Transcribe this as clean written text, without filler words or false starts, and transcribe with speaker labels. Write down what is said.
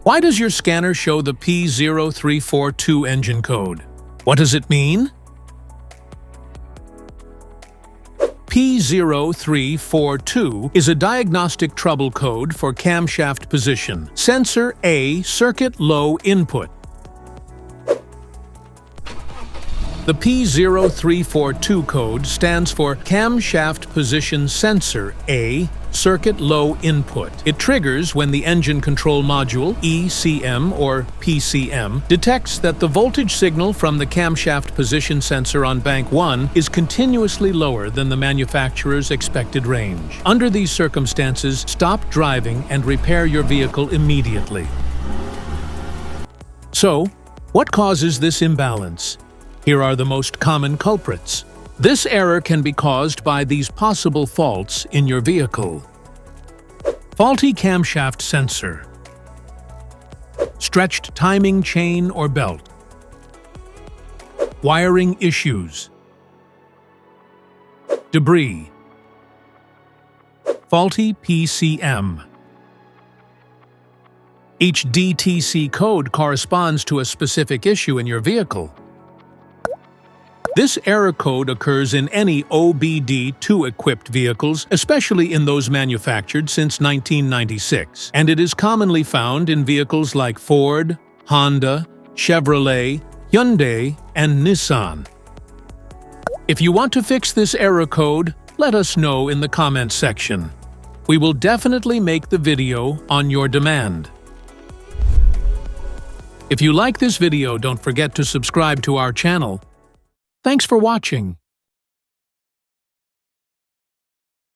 Speaker 1: Why does your scanner show the P0342 engine code? What does it mean? P0342 is a diagnostic trouble code for camshaft position sensor A circuit low input. The P0342 code stands for Camshaft Position Sensor A circuit low input. It triggers when the engine control module, ECM or PCM, detects that the voltage signal from the camshaft position sensor on bank 1 is continuously lower than the manufacturer's expected range. Under these circumstances, stop driving and repair your vehicle immediately. So, what causes this imbalance? Here are the most common culprits. This error can be caused by these possible faults in your vehicle. Faulty camshaft sensor, stretched timing chain or belt, wiring issues, debris, faulty PCM. Each DTC code corresponds to a specific issue in your vehicle. This error code occurs in any OBD2 equipped vehicles, especially in those manufactured since 1996, and it is commonly found in vehicles like Ford, Honda, Chevrolet, Hyundai, and Nissan. If you want to fix this error code, let us know in the comments section. We will definitely make the video on your demand. If you like this video, don't forget to subscribe to our channel. Thanks for watching.